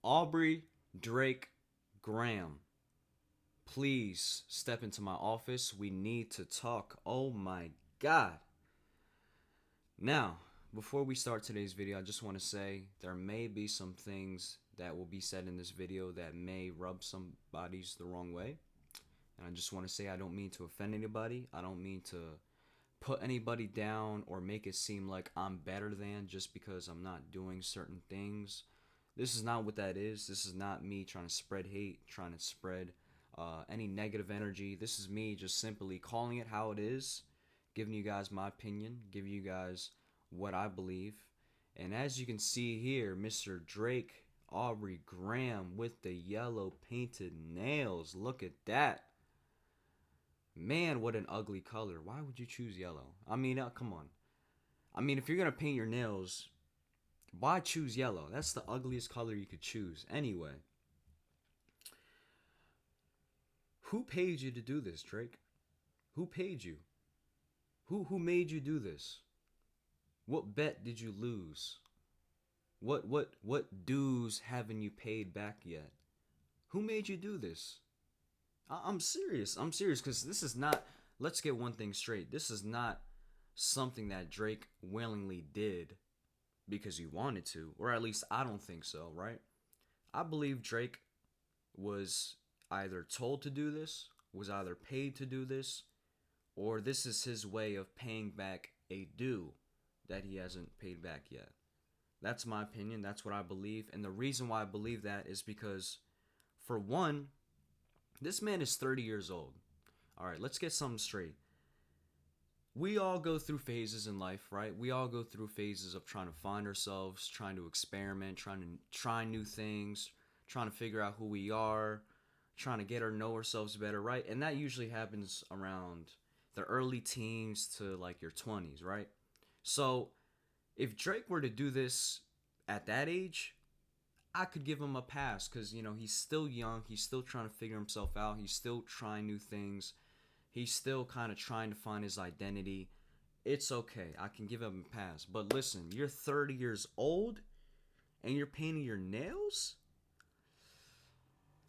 Aubrey Drake Graham, please step into my office. We need to talk. Oh my God. Now, before we start today's video, I just want to say there may be some things that will be said in this video that may rub some bodies the wrong way. And I just want to say I don't mean to offend anybody. I don't mean to put anybody down or make it seem like I'm better than just because I'm not doing certain things. This is not what that is. This is not me trying to spread hate, trying to spread any negative energy. This is me just simply calling it how it is, giving you guys my opinion, giving you guys what I believe. And as you can see here, Mr. Drake Aubrey Graham with the yellow painted nails. Look at that. Man, what an ugly color. Why would you choose yellow? I mean, come on. I mean, if you're going to paint your nails, why choose yellow? That's the ugliest color you could choose. Anyway, who paid you to do this, Drake? Who paid you? Who made you do this? What bet did you lose? What dues haven't you paid back yet? Who made you do this? I'm serious. I'm serious because this is not. Let's get one thing straight. This is not something that Drake willingly did because he wanted to, or at least I don't think so, right? I believe Drake was either told to do this, was either paid to do this, or this is his way of paying back a due that he hasn't paid back yet. That's my opinion. That's what I believe. And the reason why I believe that is because, for one, this man is 30 years old. All right, let's get something straight. We all go through phases in life, right? We all go through phases of trying to find ourselves, trying to experiment, trying to try new things, trying to figure out who we are, trying to get or know ourselves better, right? And that usually happens around the early teens to like your 20s, right? So if Drake were to do this at that age, I could give him a pass because, he's still young. He's still trying to figure himself out. He's still trying new things. He's still kind of trying to find his identity. It's okay. I can give him a pass. But listen, you're 30 years old and you're painting your nails?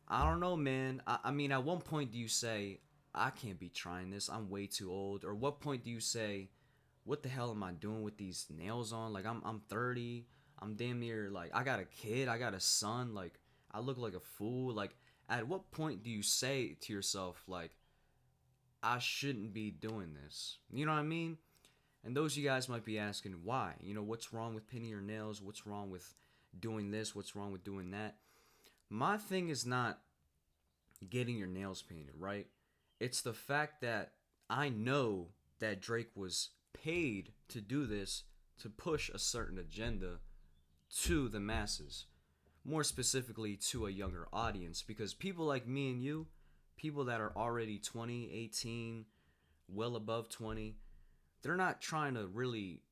I don't know, man. I mean, at one point do you say, I can't be trying this. I'm way too old. Or what point do you say, what the hell am I doing with these nails on? Like, I'm 30. I'm damn near, like, I got a kid. I got a son. Like, I look like a fool. Like, at what point do you say to yourself, like, I shouldn't be doing this? You know what I mean? And those of you guys might be asking, why? What's wrong with painting your nails? What's wrong with doing this? What's wrong with doing that? My thing is not getting your nails painted, right? It's the fact that I know that Drake was paid to do this to push a certain agenda to the masses, more specifically to a younger audience, because people like me and you, people that are already 20, 18, well above 20, they're not trying to really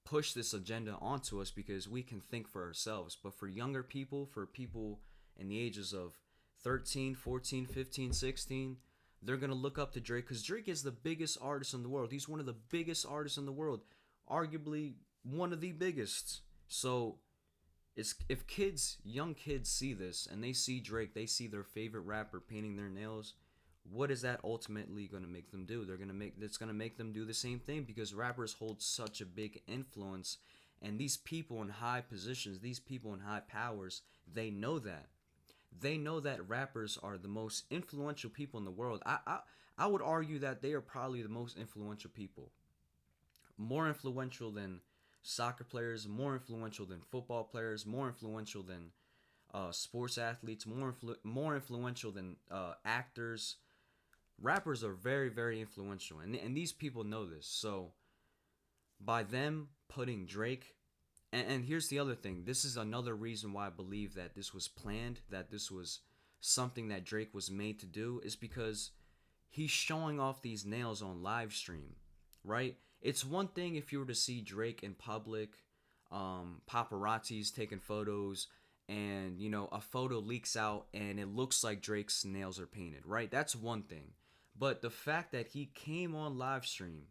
push this agenda onto us because we can think for ourselves. But for younger people, for people in the ages of 13, 14, 15, 16, they're going to look up to Drake because Drake is the biggest artist in the world. He's one of the biggest artists in the world, arguably one of the biggest. So if young kids see this and they see Drake, they see their favorite rapper painting their nails, what is that ultimately going to make them do? It's going to make them do the same thing because rappers hold such a big influence, and these people in high positions, these people in high powers, they know that. They know that rappers are the most influential people in the world. I would argue that they are probably the most influential people. More influential than soccer players, more influential than football players, more influential than sports athletes, more influential than actors. Rappers are very, very influential, and these people know this. So by them putting Drake, and here's the other thing, this is another reason why I believe that this was planned, that this was something that Drake was made to do, is because he's showing off these nails on live stream, right? It's one thing if you were to see Drake in public, paparazzis taking photos, and a photo leaks out and it looks like Drake's nails are painted, right? That's one thing. But the fact that he came on live stream,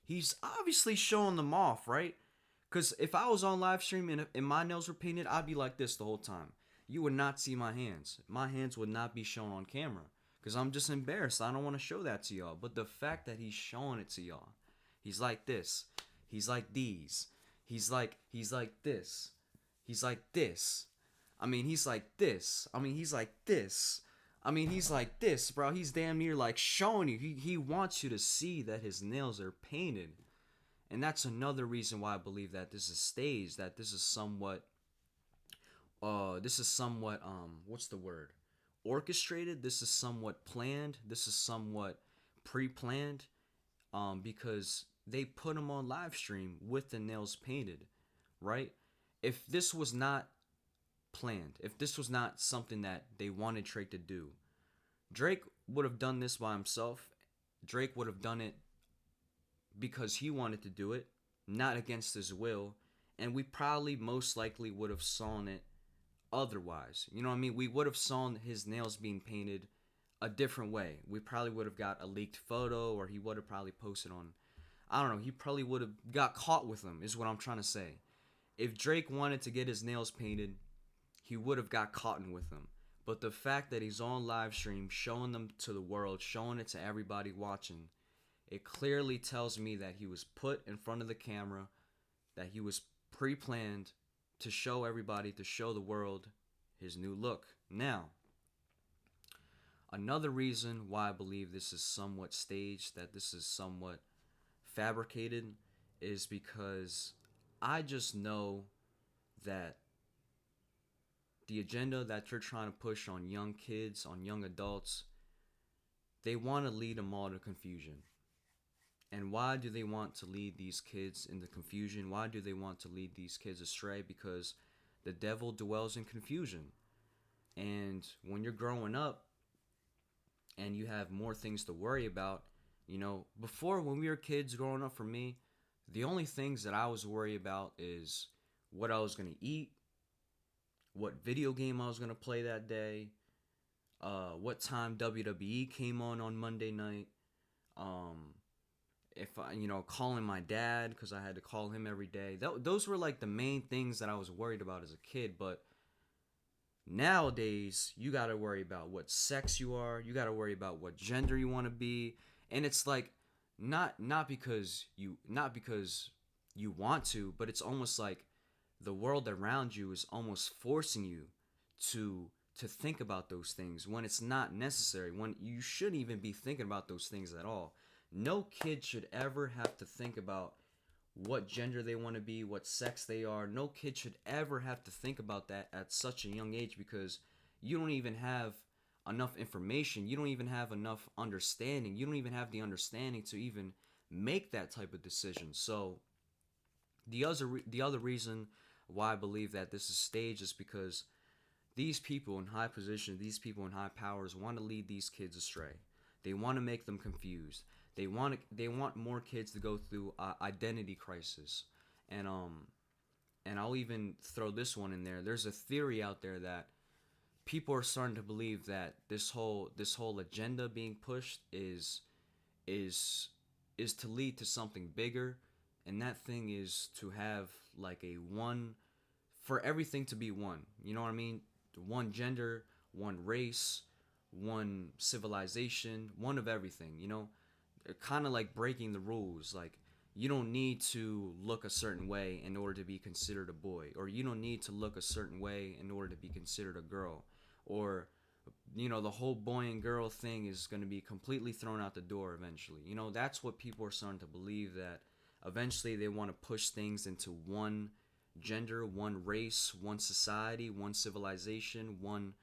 he's obviously showing them off, right? Because if I was on live stream and my nails were painted, I'd be like this the whole time. You would not see my hands. My hands would not be shown on camera because I'm just embarrassed. I don't want to show that to y'all. But the fact that he's showing it to y'all, he's like this, he's like these, he's like this, he's like this. I mean, he's like this. I mean, he's like this. I mean, he's like this, bro. He's damn near like showing you. He wants you to see that his nails are painted. And that's another reason why I believe that this is staged, that this is somewhat what's the word? Orchestrated. This is somewhat planned. This is somewhat pre-planned because they put him on live stream with the nails painted, right? If this was not planned, if this was not something that they wanted Drake to do, Drake would have done this by himself. Drake would have done it because he wanted to do it, not against his will, and we probably most likely would have sawn it otherwise. You know what I mean? We would have sawn his nails being painted a different way. We probably would have got a leaked photo, or he would have probably posted on, I don't know, he probably would have got caught with them, is what I'm trying to say. If Drake wanted to get his nails painted, he would have got caught with them. But the fact that he's on live stream showing them to the world, showing it to everybody watching, it clearly tells me that he was put in front of the camera, that he was pre-planned to show everybody, to show the world his new look. Now, another reason why I believe this is somewhat staged, that this is somewhat fabricated, is because I just know that the agenda that you're trying to push on young kids, on young adults, they want to lead them all to confusion. And why do they want to lead these kids into confusion? Why do they want to lead these kids astray? Because the devil dwells in confusion. And when you're growing up and you have more things to worry about, before when we were kids growing up, for me, the only things that I was worried about is what I was going to eat, what video game I was going to play that day, what time WWE came on Monday night, if I, calling my dad because I had to call him every day. Those were like the main things that I was worried about as a kid. But nowadays, you got to worry about what sex you are. You got to worry about what gender you want to be. And it's like not because you want to, but it's almost like the world around you is almost forcing you to think about those things when it's not necessary, when you shouldn't even be thinking about those things at all. No kid should ever have to think about what gender they want to be, what sex they are. No kid should ever have to think about that at such a young age because you don't even have enough information. You don't even have enough understanding. You don't even have the understanding to even make that type of decision. So the other reason why I believe that this is staged is because these people in high position, these people in high powers want to lead these kids astray. They want to make them confused. They want more kids to go through identity crisis, and I'll even throw this one in there. There's a theory out there that people are starting to believe that this whole agenda being pushed is is to lead to something bigger, and that thing is to have like a one for everything to be one. You know what I mean? One gender, one race, one civilization, one of everything. Kind of like breaking the rules. Like, you don't need to look a certain way in order to be considered a boy, or you don't need to look a certain way in order to be considered a girl, or the whole boy and girl thing is going to be completely thrown out the door eventually. That's what people are starting to believe, that eventually they want to push things into one gender, one race, one society, one civilization, one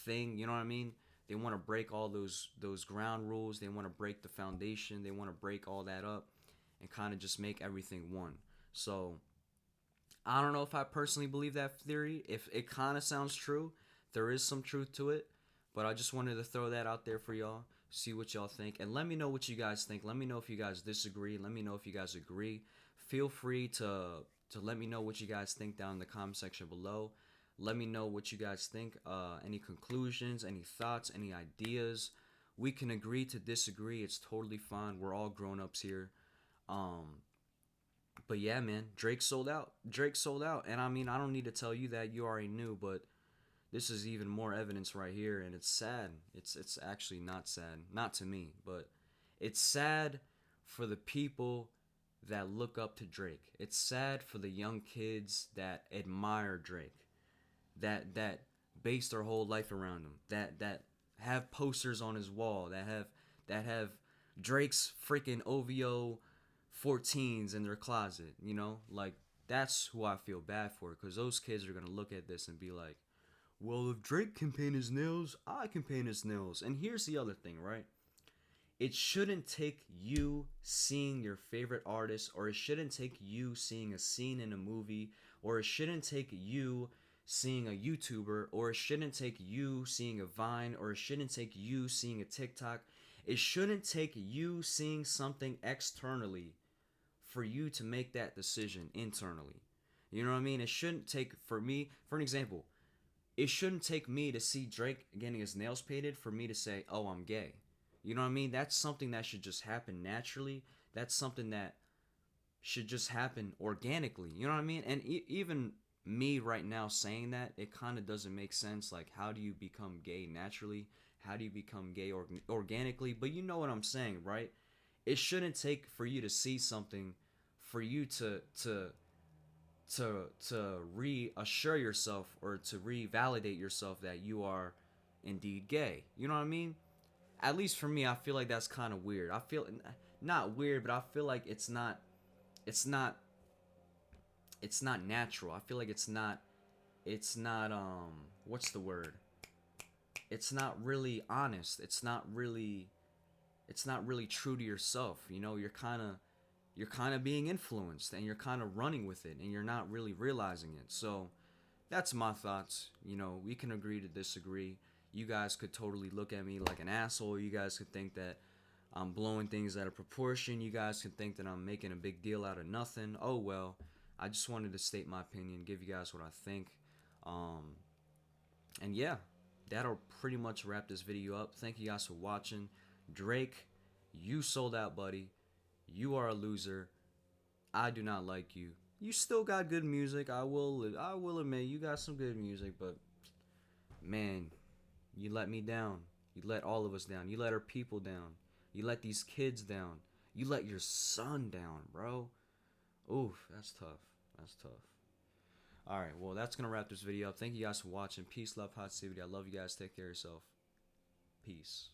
thing. You know what I mean? They want to break all those ground rules. They want to break the foundation. They want to break all that up and kind of just make everything one. So I don't know if I personally believe that theory. If it kind of sounds true, there is some truth to it. But I just wanted to throw that out there for y'all. See what y'all think. And let me know what you guys think. Let me know if you guys disagree. Let me know if you guys agree. Feel free to let me know what you guys think down in the comment section below. Let me know what you guys think. Any conclusions, any thoughts, any ideas. We can agree to disagree. It's totally fine. We're all grown-ups here. But yeah, man, Drake sold out. Drake sold out. And I mean, I don't need to tell you that, you already knew, but This is even more evidence right here, and it's sad. It's actually not sad, not to me, but it's sad for the people that look up to Drake. It's sad for the young kids that admire Drake, that base their whole life around him, that have posters on his wall, that have Drake's freaking OVO 14s in their closet. Like that's who I feel bad for, because those kids are gonna look at this and be like, well, if Drake can paint his nails, I can paint his nails. And here's the other thing, right? It shouldn't take you seeing your favorite artist, or it shouldn't take you seeing a scene in a movie, or it shouldn't take you seeing a YouTuber, or it shouldn't take you seeing a Vine, or it shouldn't take you seeing a TikTok. It shouldn't take you seeing something externally for you to make that decision internally. You know what I mean? It shouldn't take, for me, for an example, it shouldn't take me to see Drake getting his nails painted for me to say, oh, I'm gay. You know what I mean? That's something that should just happen naturally. That's something that should just happen organically. You know what I mean? And even me right now saying that, it kind of doesn't make sense. Like, how do you become gay naturally? How do you become gay organically? But you know what I'm saying, right? It shouldn't take for you to see something for you to reassure yourself, or to revalidate yourself that you are indeed gay. You know what I mean? At least for me, I feel like that's kind of weird. I feel not weird, but I feel like it's not it's not natural. I feel like it's not what's the word? It's not really honest. It's not really true to yourself. You're kind of being influenced, and you're kind of running with it, and you're not really realizing it. So that's my thoughts. We can agree to disagree. You guys could totally look at me like an asshole. You guys could think that I'm blowing things out of proportion. You guys could think that I'm making a big deal out of nothing. Oh well. I just wanted to state my opinion, give you guys what I think. Um, and yeah, that'll pretty much wrap this video up. Thank you guys for watching. Drake, you sold out, buddy. You are a loser. I do not like you. You still got good music. I will admit you got some good music, but man, you let me down. You let all of us down. You let our people down. You let these kids down. You let your son down, bro. Oof, that's tough. That's tough. All right, well, that's gonna wrap this video up. Thank you guys for watching. Peace, love, positivity. I love you guys. Take care of yourself. Peace.